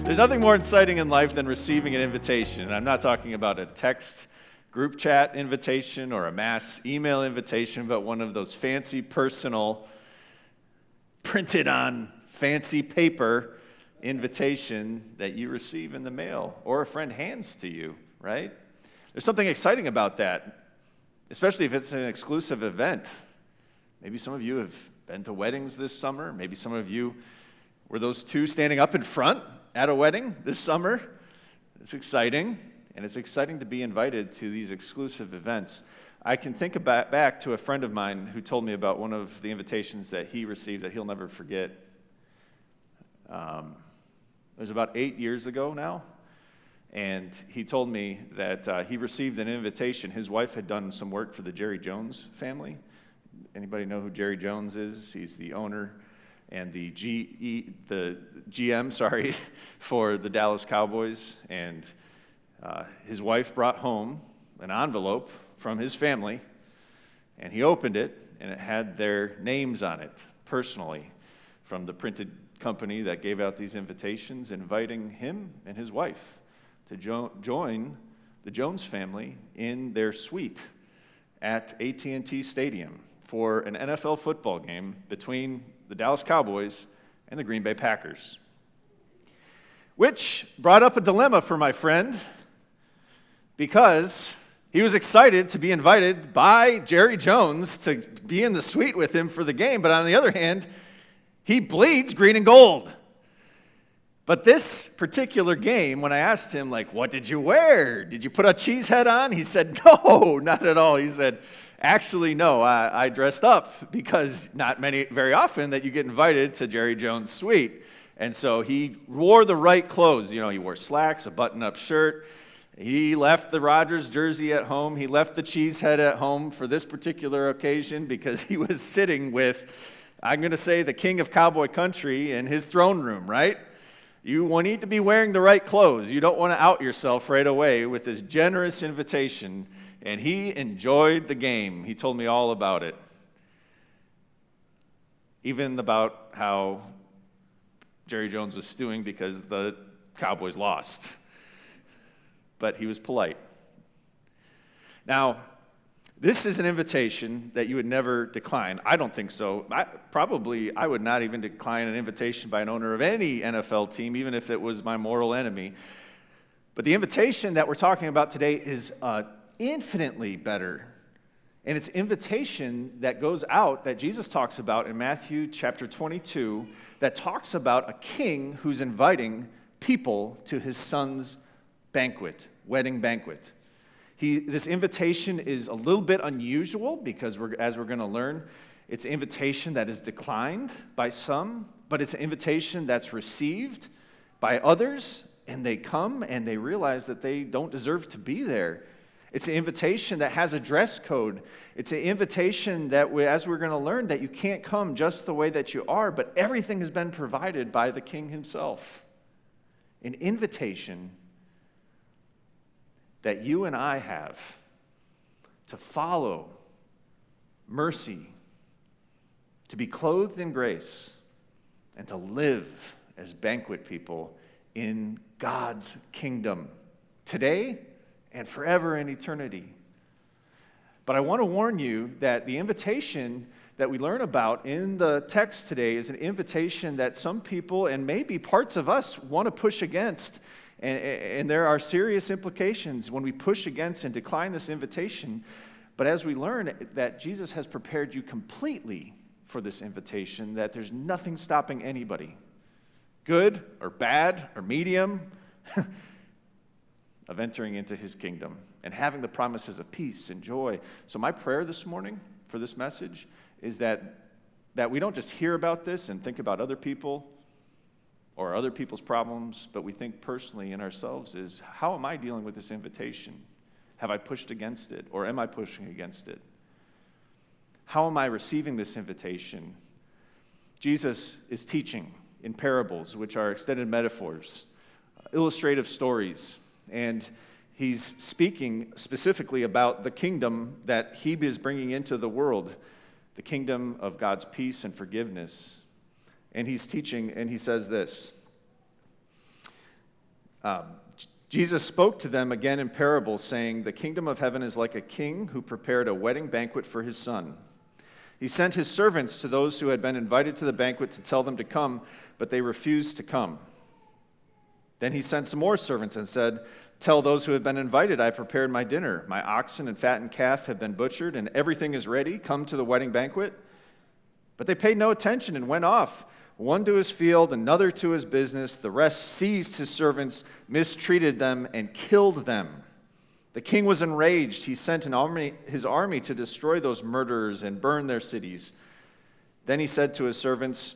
There's nothing more exciting in life than receiving an invitation. And I'm not talking about a text group chat invitation or a mass email invitation, but one of those fancy personal, printed on fancy paper invitation that you receive in the mail or a friend hands to you, right? There's something exciting about that, especially if it's an exclusive event. Maybe some of you have been to weddings this summer. Maybe some of you were those two standing up in front at a wedding this summer. It's exciting, and it's exciting to be invited to these exclusive events. I can think back to a friend of mine who told me about one of the invitations that he received that he'll never forget. It was about 8 years ago now, and he told me that he received an invitation. His wife had done some work for the Jerry Jones family. Anybody know who Jerry Jones is? He's the owner and the GM, for the Dallas Cowboys. And his wife brought home an envelope from his family, and he opened it, and it had their names on it, personally, from the printed company that gave out these invitations, inviting him and his wife to join the Jones family in their suite at AT&T Stadium for an NFL football game between the Dallas Cowboys and the Green Bay Packers. Which brought up a dilemma for my friend, because he was excited to be invited by Jerry Jones to be in the suite with him for the game, but on the other hand, he bleeds green and gold. But this particular game, when I asked him, what did you wear? Did you put a cheese head on? He said, no, not at all. He said, actually, no, I dressed up, because not very often that you get invited to Jerry Jones' suite. And so he wore the right clothes. He wore slacks, a button-up shirt. He left the Rodgers jersey at home. He left the cheese head at home for this particular occasion, because he was sitting with, I'm going to say, the king of cowboy country in his throne room, right? You need to be wearing the right clothes. You don't want to out yourself right away with this generous invitation. And he enjoyed the game. He told me all about it. Even about how Jerry Jones was stewing because the Cowboys lost. But he was polite. Now, this is an invitation that you would never decline. I don't think so. I would not even decline an invitation by an owner of any NFL team, even if it was my mortal enemy. But the invitation that we're talking about today is infinitely better. And it's invitation that goes out that Jesus talks about in Matthew chapter 22, that talks about a king who's inviting people to his son's wedding banquet. This invitation is a little bit unusual because, as we're going to learn, it's an invitation that is declined by some, but it's an invitation that's received by others, and they come and they realize that they don't deserve to be there. It's an invitation that has a dress code. It's an invitation that, as we're going to learn, that you can't come just the way that you are, but everything has been provided by the King himself. An invitation that you and I have to follow mercy, to be clothed in grace, and to live as banquet people in God's kingdom today and forever in eternity. But I want to warn you that the invitation that we learn about in the text today is an invitation that some people, and maybe parts of us, want to push against. And there are serious implications when we push against and decline this invitation. But as we learn that Jesus has prepared you completely for this invitation, that there's nothing stopping anybody, good or bad or medium, of entering into his kingdom and having the promises of peace and joy. So my prayer this morning for this message is that we don't just hear about this and think about other people or other people's problems, but we think personally in ourselves is, how am I dealing with this invitation? Have I pushed against it, or am I pushing against it? How am I receiving this invitation? Jesus is teaching in parables, which are extended metaphors, illustrative stories, and he's speaking specifically about the kingdom that he is bringing into the world, the kingdom of God's peace and forgiveness. And he's teaching, and he says this: Jesus spoke to them again in parables, saying, "The kingdom of heaven is like a king who prepared a wedding banquet for his son. He sent his servants to those who had been invited to the banquet to tell them to come, but they refused to come. Then he sent some more servants and said, 'Tell those who have been invited, I prepared my dinner. My oxen and fattened calf have been butchered, and everything is ready. Come to the wedding banquet.' But they paid no attention and went off, one to his field, another to his business. The rest seized his servants, mistreated them, and killed them. The king was enraged. He sent his army to destroy those murderers and burn their cities. Then he said to his servants,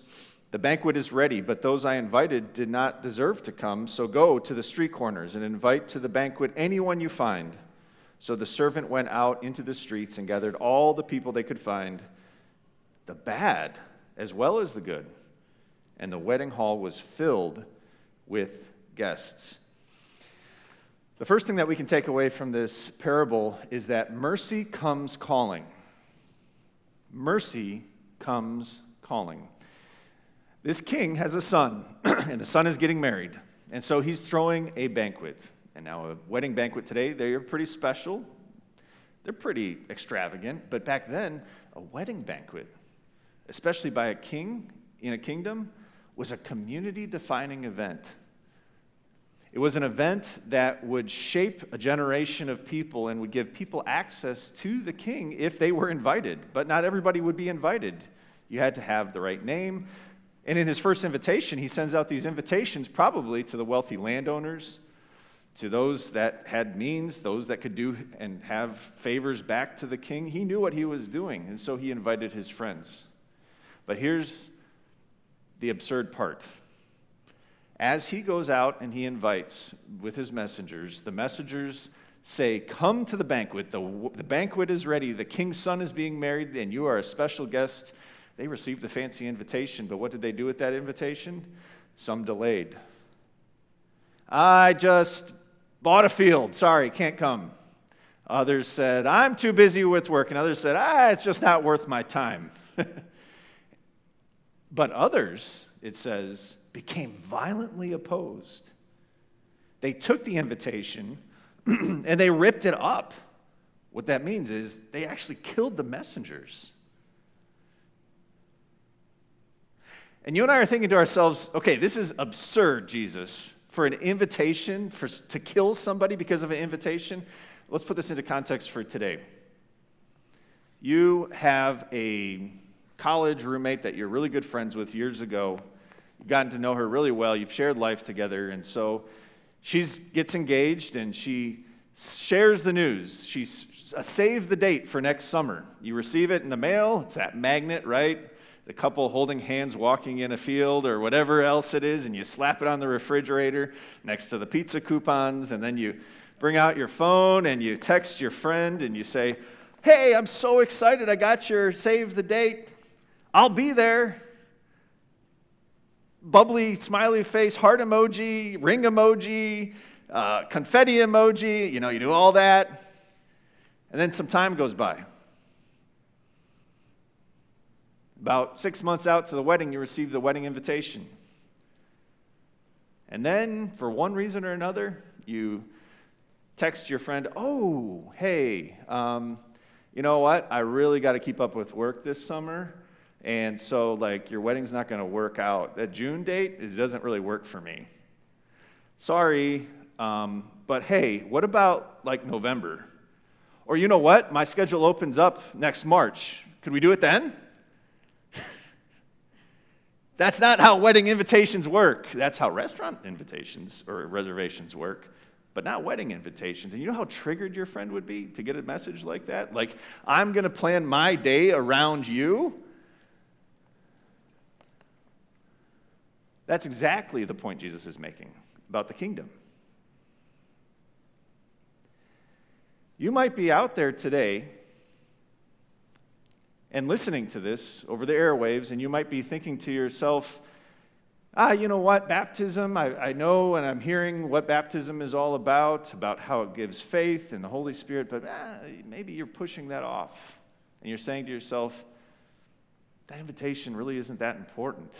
'The banquet is ready, but those I invited did not deserve to come. So go to the street corners and invite to the banquet anyone you find.' So the servant went out into the streets and gathered all the people they could find, the bad as well as the good. And the wedding hall was filled with guests." The first thing that we can take away from this parable is that mercy comes calling. Mercy comes calling. This king has a son, and the son is getting married. And so he's throwing a banquet. And now a wedding banquet today, they're pretty special. They're pretty extravagant. But back then, a wedding banquet, especially by a king in a kingdom, was a community-defining event. It was an event that would shape a generation of people and would give people access to the king if they were invited. But not everybody would be invited. You had to have the right name. And in his first invitation, he sends out these invitations probably to the wealthy landowners, to those that had means, those that could do and have favors back to the king. He knew what he was doing, and so he invited his friends. But here's the absurd part. As he goes out and he invites with his messengers, the messengers say, "Come to the banquet. The banquet is ready. The king's son is being married, and you are a special guest." They received the fancy invitation, but what did they do with that invitation? Some delayed. "I just bought a field. Sorry, can't come." Others said, "I'm too busy with work." And others said, "It's just not worth my time." But others, it says, became violently opposed. They took the invitation and they ripped it up. What that means is they actually killed the messengers. And you and I are thinking to ourselves, okay, this is absurd, Jesus, for an invitation, to kill somebody because of an invitation. Let's put this into context for today. You have a college roommate that you're really good friends with years ago. You've gotten to know her really well. You've shared life together. And so she gets engaged and she shares the news. She's saved the date for next summer. You receive it in the mail. It's that magnet, right? The couple holding hands walking in a field or whatever else it is, and you slap it on the refrigerator next to the pizza coupons, and then you bring out your phone and you text your friend and you say, "Hey, I'm so excited. I got your save the date. I'll be there." Bubbly, smiley face, heart emoji, ring emoji, confetti emoji. You do all that. And then some time goes by. About 6 months out to the wedding, you receive the wedding invitation. And then, for one reason or another, you text your friend, "Oh, hey, you know what? I really got to keep up with work this summer. And so, your wedding's not going to work out. That June date, it doesn't really work for me. Sorry, but hey, what about, November? Or you know what? My schedule opens up next March. Could we do it then?" That's not how wedding invitations work. That's how restaurant invitations or reservations work, but not wedding invitations. And you know how triggered your friend would be to get a message like that? "I'm going to plan my day around you." That's exactly the point Jesus is making about the kingdom. You might be out there today and listening to this over the airwaves, and you might be thinking to yourself, you know what, baptism, I know and I'm hearing what baptism is all about how it gives faith and the Holy Spirit, but maybe you're pushing that off. And you're saying to yourself, that invitation really isn't that important.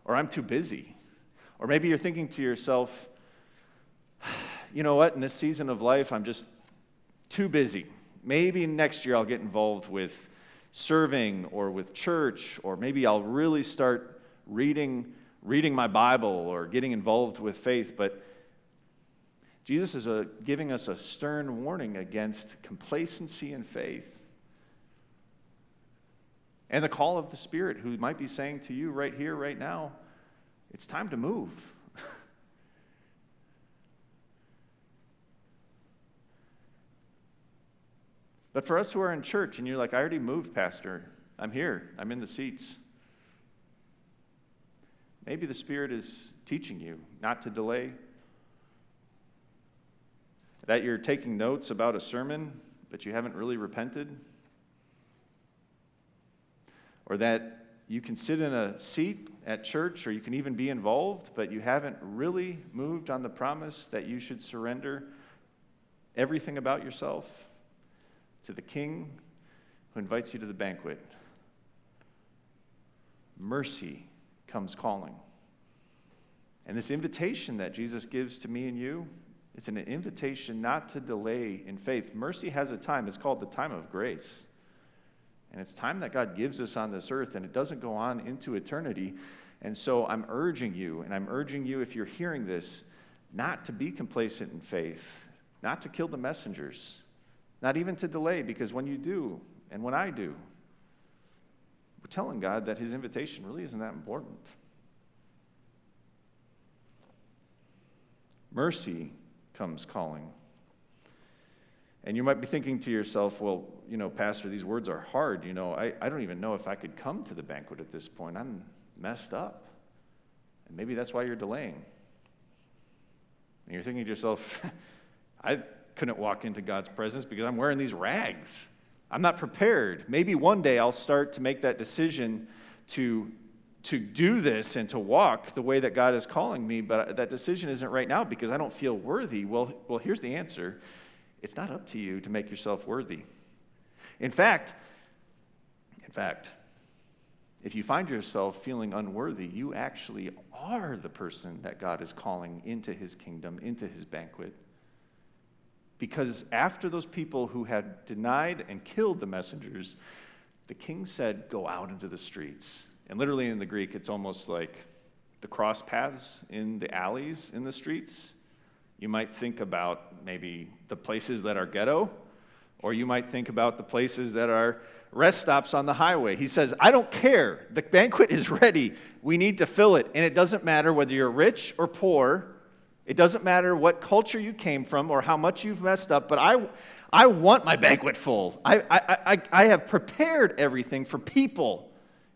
Or I'm too busy. Or maybe you're thinking to yourself, you know what, in this season of life, I'm just too busy. Maybe next year I'll get involved with serving or with church, or maybe I'll really start reading my Bible or getting involved with faith. But Jesus is giving us a stern warning against complacency in faith. And the call of the Spirit, who might be saying to you right here, right now, it's time to move. But for us who are in church, and you're like, I already moved, Pastor. I'm here. I'm in the seats. Maybe the Spirit is teaching you not to delay. That you're taking notes about a sermon, but you haven't really repented. Or that you can sit in a seat at church, or you can even be involved, but you haven't really moved on the promise that you should surrender everything about yourself to the King who invites you to the banquet. Mercy comes calling. And this invitation that Jesus gives to me and you, it's an invitation not to delay in faith. Mercy has a time. It's called the time of grace. And it's time that God gives us on this earth, and it doesn't go on into eternity. And so I'm urging you, if you're hearing this, not to be complacent in faith, not to kill the messengers, not even to delay, because when you do, and when I do, we're telling God that his invitation really isn't that important. Mercy comes calling. And you might be thinking to yourself, well, Pastor, these words are hard. I don't even know if I could come to the banquet at this point. I'm messed up. And maybe that's why you're delaying. And you're thinking to yourself, I couldn't walk into God's presence because I'm wearing these rags. I'm not prepared. Maybe one day I'll start to make that decision to do this and to walk the way that God is calling me, but that decision isn't right now because I don't feel worthy. Well, here's the answer. It's not up to you to make yourself worthy. In fact, if you find yourself feeling unworthy, you actually are the person that God is calling into his kingdom, into his banquet. Because after those people who had denied and killed the messengers, the king said, go out into the streets. And literally in the Greek, it's almost like the cross paths in the alleys in the streets. You might think about maybe the places that are ghetto, or you might think about the places that are rest stops on the highway. He says, I don't care. The banquet is ready. We need to fill it. And it doesn't matter whether you're rich or poor. It doesn't matter what culture you came from or how much you've messed up, but I want my banquet full. I have prepared everything for people,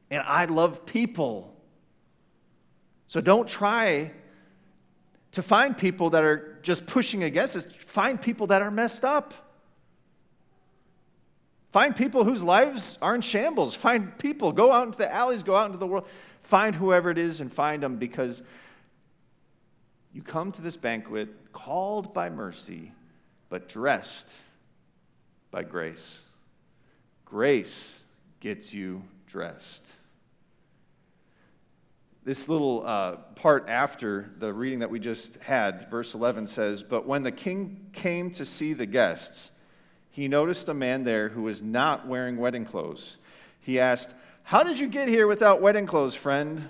and I love people. So don't try to find people that are just pushing against us. Find people that are messed up. Find people whose lives are in shambles. Find people. Go out into the alleys, go out into the world. Find whoever it is and find them, because you come to this banquet called by mercy, but dressed by grace. Grace gets you dressed. This little part after the reading that we just had, verse 11 says, but when the king came to see the guests, he noticed a man there who was not wearing wedding clothes. He asked, how did you get here without wedding clothes, friend?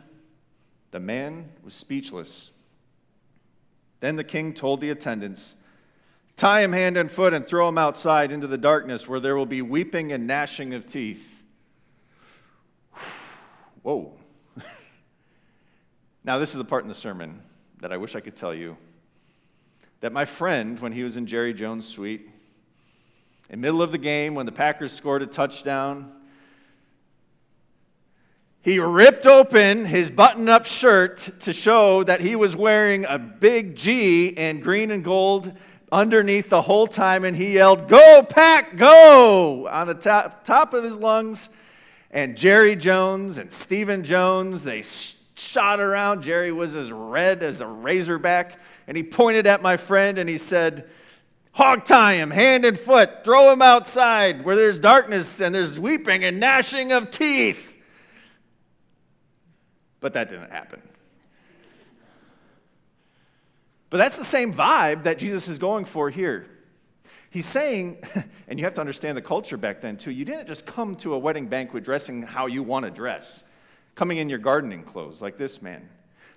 The man was speechless. Then the king told the attendants, tie him hand and foot and throw him outside into the darkness where there will be weeping and gnashing of teeth. Whoa. Now, this is the part in the sermon that I wish I could tell you that my friend, when he was in Jerry Jones' suite, in the middle of the game, when the Packers scored a touchdown, he ripped open his button-up shirt to show that he was wearing a big G in green and gold underneath the whole time, and he yelled, "Go, Pack, go!" on the top of his lungs. And Jerry Jones and Stephen Jones, they shot around. Jerry was as red as a razorback, and he pointed at my friend and he said, hog tie him, hand and foot, throw him outside where there's darkness and there's weeping and gnashing of teeth. But that didn't happen. But that's the same vibe that Jesus is going for here. He's saying, and you have to understand the culture back then too, you didn't just come to a wedding banquet dressing how you want to dress, coming in your gardening clothes like this man.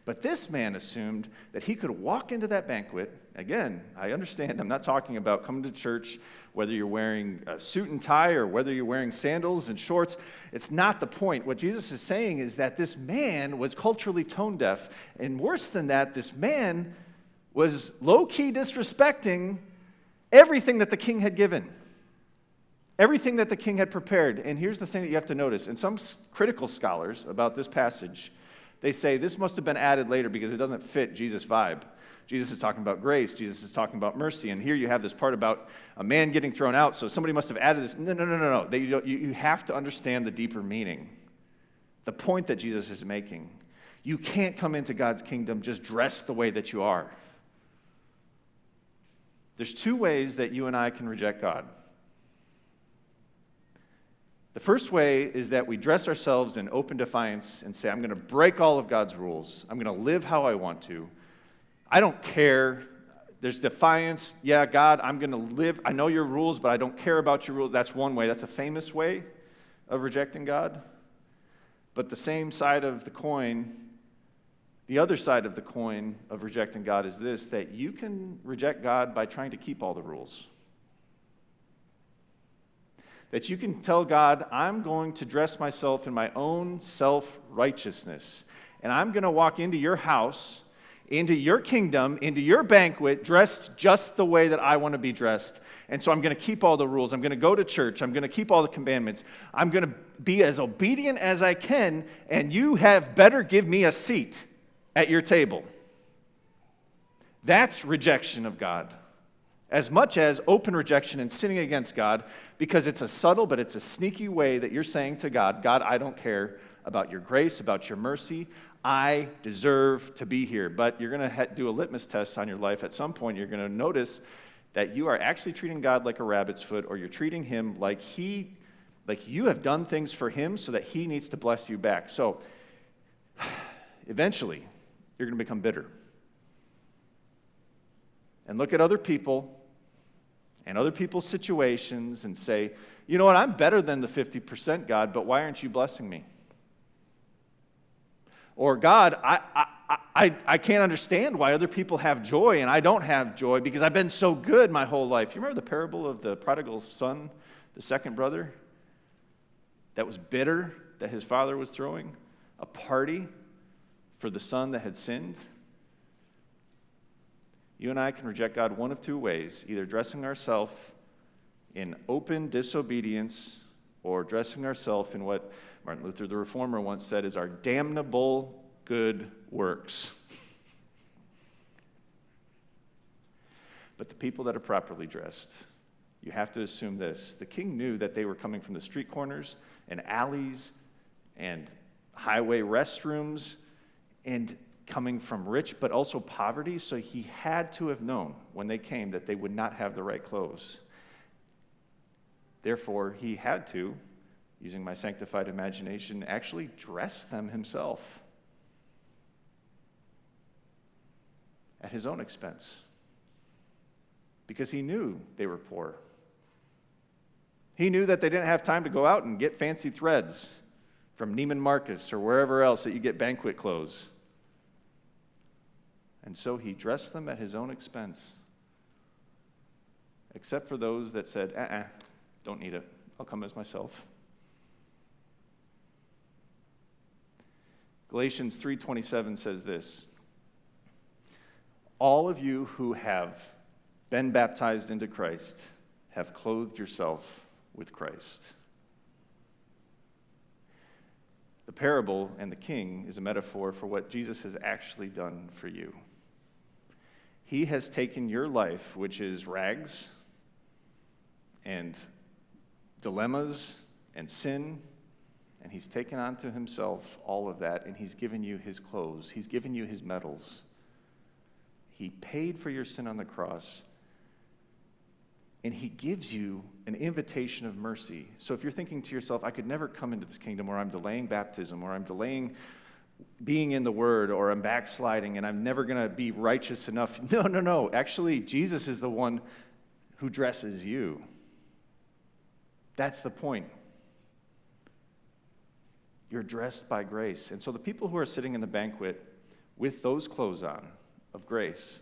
But this man assumed that he could walk into that banquet. Again, I understand, I'm not talking about coming to church, whether you're wearing a suit and tie or whether you're wearing sandals and shorts. It's not the point. What Jesus is saying is that this man was culturally tone deaf. And worse than that, this man was low-key disrespecting everything that the king had given, everything that the king had prepared. And here's the thing that you have to notice. And some critical scholars about this passage, they say this must have been added later because it doesn't fit Jesus' vibe. Jesus is talking about grace. Jesus is talking about mercy. And here you have this part about a man getting thrown out. So somebody must have added this. No. You have to understand the deeper meaning, the point that Jesus is making. You can't come into God's kingdom just dressed the way that you are. There's two ways that you and I can reject God. The first way is that we dress ourselves in open defiance and say, I'm going to break all of God's rules. I'm going to live how I want to. I don't care. There's defiance. Yeah, God, I'm going to live. I know your rules, but I don't care about your rules. That's one way. That's a famous way of rejecting God. But the same side of the coin, the other side of the coin of rejecting God is this, that you can reject God by trying to keep all the rules. That you can tell God, I'm going to dress myself in my own self-righteousness, and I'm going to walk into your house, into your kingdom, into your banquet, dressed just the way that I want to be dressed. And so I'm going to keep all the rules. I'm going to go to church. I'm going to keep all the commandments. I'm going to be as obedient as I can, and you have better give me a seat at your table. That's rejection of God, as much as open rejection and sinning against God, because it's a subtle but it's a sneaky way that you're saying to God, God, I don't care about your grace, about your mercy. I deserve to be here. But you're going to do a litmus test on your life. At some point, you're going to notice that you are actually treating God like a rabbit's foot, or you're treating him like you have done things for him so that he needs to bless you back. So eventually, you're going to become bitter. And look at other people and other people's situations and say, you know what, I'm better than the 50%, God, but why aren't you blessing me? Or, God, I can't understand why other people have joy and I don't have joy because I've been so good my whole life. You remember the parable of the prodigal son, the second brother, that was bitter that his father was throwing a party for the son that had sinned? You and I can reject God one of two ways, either dressing ourselves in open disobedience or dressing ourselves in what Martin Luther the Reformer once said is our damnable good works. But the people that are properly dressed, you have to assume this. The king knew that they were coming from the street corners and alleys and highway restrooms and coming from rich but also poverty, so he had to have known when they came that they would not have the right clothes. Therefore, he had to, using my sanctified imagination, actually dress them himself at his own expense because he knew they were poor. He knew that they didn't have time to go out and get fancy threads from Neiman Marcus or wherever else that you get banquet clothes. And so he dressed them at his own expense, except for those that said, don't need it. I'll come as myself. Galatians 3:27 says this, all of you who have been baptized into Christ have clothed yourself with Christ. The parable and the king is a metaphor for what Jesus has actually done for you. He has taken your life, which is rags and dilemmas and sin, and he's taken onto himself all of that, and he's given you his clothes. He's given you his medals. He paid for your sin on the cross, and he gives you an invitation of mercy. So if you're thinking to yourself, I could never come into this kingdom, or I'm delaying baptism, or I'm delaying being in the Word, or I'm backsliding and I'm never going to be righteous enough. No. Actually, Jesus is the one who dresses you. That's the point. You're dressed by grace. And so the people who are sitting in the banquet with those clothes on of grace,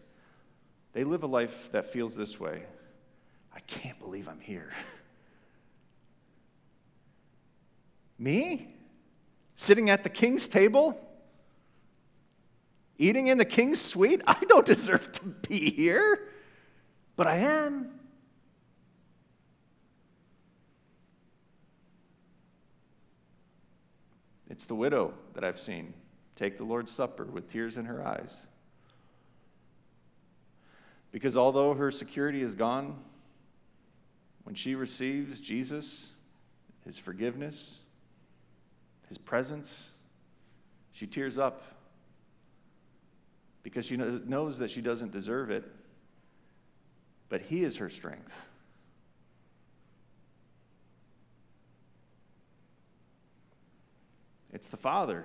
they live a life that feels this way. I can't believe I'm here. Me? Sitting at the king's table? Eating in the king's suite? I don't deserve to be here, but I am. It's the widow that I've seen take the Lord's Supper with tears in her eyes. Because although her security is gone, when she receives Jesus, his forgiveness, his presence, she tears up because she knows that she doesn't deserve it, but he is her strength. It's the father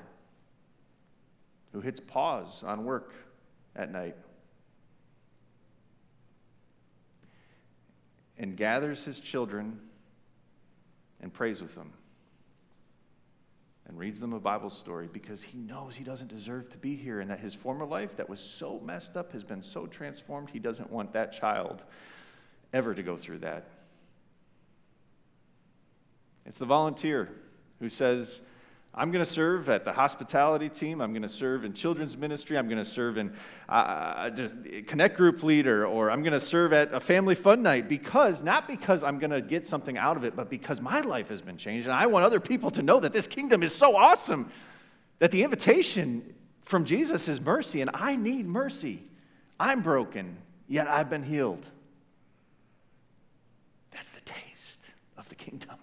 who hits pause on work at night and gathers his children and prays with them and reads them a Bible story because he knows he doesn't deserve to be here and that his former life that was so messed up has been so transformed, he doesn't want that child ever to go through that. It's the volunteer who says, I'm going to serve at the hospitality team. I'm going to serve in children's ministry. I'm going to serve in Connect Group leader, or I'm going to serve at a family fun night not because I'm going to get something out of it, but because my life has been changed. And I want other people to know that this kingdom is so awesome, that the invitation from Jesus is mercy, and I need mercy. I'm broken, yet I've been healed. That's the taste of the kingdom.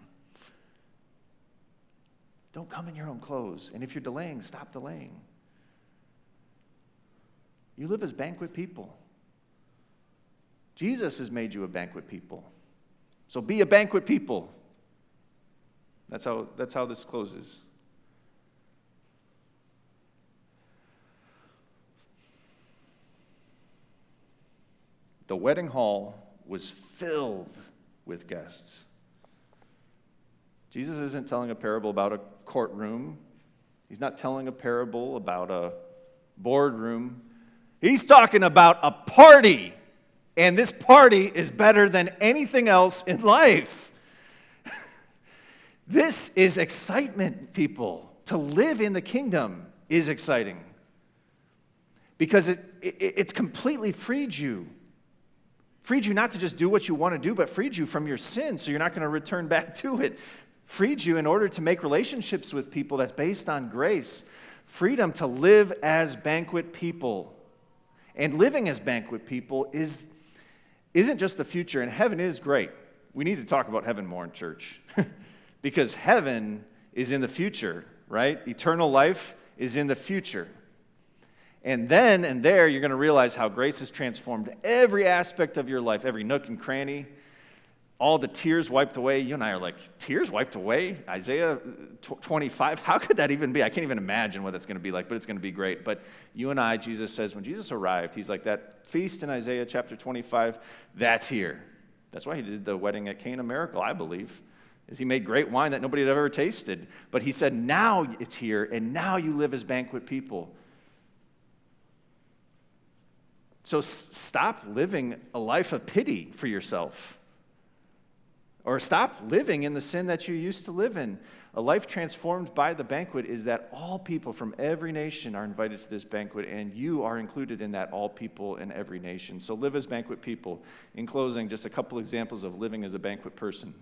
Don't come in your own clothes. And if you're delaying, stop delaying. You live as banquet people. Jesus has made you a banquet people. So be a banquet people. That's how this closes. The wedding hall was filled with guests. Jesus isn't telling a parable about a courtroom. He's not telling a parable about a boardroom. He's talking about a party. And this party is better than anything else in life. This is excitement, people. To live in the kingdom is exciting. Because it's completely freed you. Freed you not to just do what you want to do, but freed you from your sin so you're not going to return back to it. Freed you in order to make relationships with people that's based on grace. Freedom to live as banquet people. And living as banquet people isn't just the future, and heaven is great. We need to talk about heaven more in church. Because heaven is in the future, right? Eternal life is in the future. And then and there, you're going to realize how grace has transformed every aspect of your life, every nook and cranny. All the tears wiped away. You and I are like, tears wiped away? Isaiah 25? How could that even be? I can't even imagine what it's going to be like, but it's going to be great. But you and I, Jesus says, when Jesus arrived, he's like, that feast in Isaiah chapter 25, that's here. That's why he did the wedding at Cana miracle, I believe, is he made great wine that nobody had ever tasted. But he said, now it's here, and now you live as banquet people. So stop living a life of pity for yourself. Or stop living in the sin that you used to live in. A life transformed by the banquet is that all people from every nation are invited to this banquet, and you are included in that, all people in every nation. So live as banquet people. In closing, just a couple examples of living as a banquet person.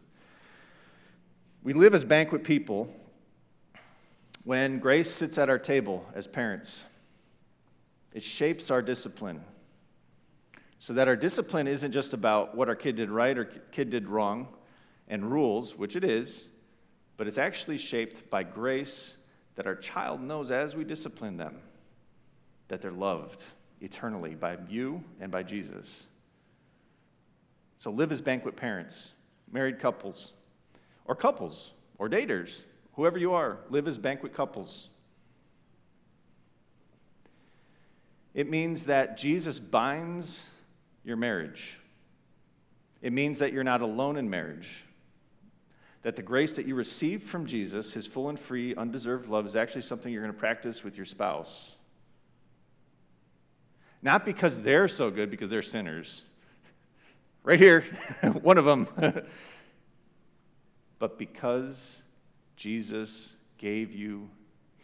We live as banquet people when grace sits at our table as parents. It shapes our discipline. So that our discipline isn't just about what our kid did right or kid did wrong, and rules, which it is, but it's actually shaped by grace that our child knows as we discipline them, that they're loved eternally by you and by Jesus. So live as banquet parents, married couples, or daters, whoever you are, live as banquet couples. It means that Jesus binds your marriage. It means that you're not alone in marriage. That the grace that you receive from Jesus, his full and free, undeserved love, is actually something you're going to practice with your spouse. Not because they're so good, because they're sinners. Right here, one of them. But because Jesus gave you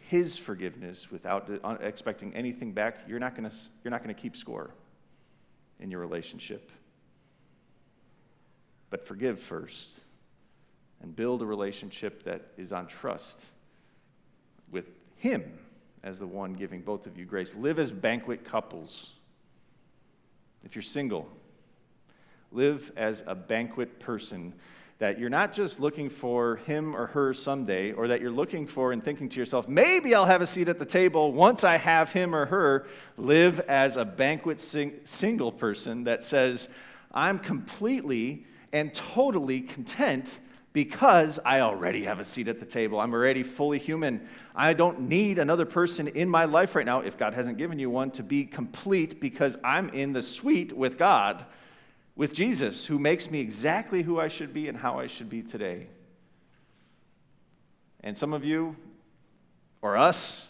his forgiveness without expecting anything back, you're not going to keep score in your relationship. But forgive first and build a relationship that is on trust with him as the one giving both of you grace. Live as banquet couples. If you're single, live as a banquet person, that you're not just looking for him or her someday, or that you're looking for and thinking to yourself, maybe I'll have a seat at the table once I have him or her. Live as a banquet single person that says, I'm completely and totally content because I already have a seat at the table. I'm already fully human. I don't need another person in my life right now, if God hasn't given you one, to be complete, because I'm in the suite with God, with Jesus, who makes me exactly who I should be and how I should be today. And some of you, or us,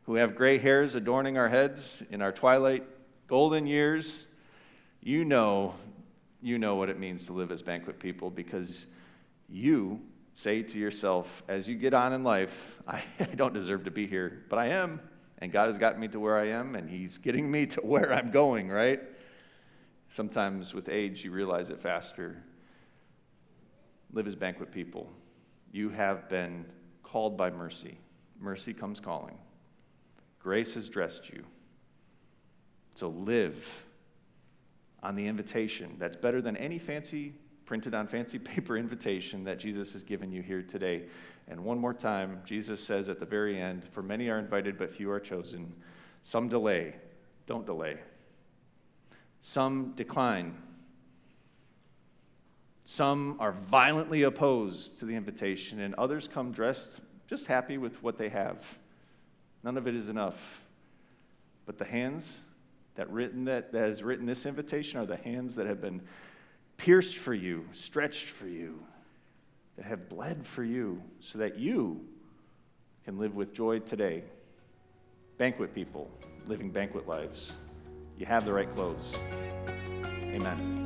who have gray hairs adorning our heads in our twilight golden years, you know what it means to live as banquet people, because you say to yourself, as you get on in life, I don't deserve to be here, but I am, and God has gotten me to where I am, and he's getting me to where I'm going, right? Sometimes with age, you realize it faster. Live as banquet people. You have been called by mercy. Mercy comes calling. Grace has dressed you. So live on the invitation that's better than any fancy, printed on fancy paper invitation that Jesus has given you here today. And one more time, Jesus says at the very end, for many are invited, but few are chosen. Some delay. Don't delay. Some decline. Some are violently opposed to the invitation, and others come dressed just happy with what they have. None of it is enough. But the hands that has written this invitation are the hands that have been pierced for you, stretched for you, that have bled for you, so that you can live with joy today. Banquet people, living banquet lives. You have the right clothes. Amen.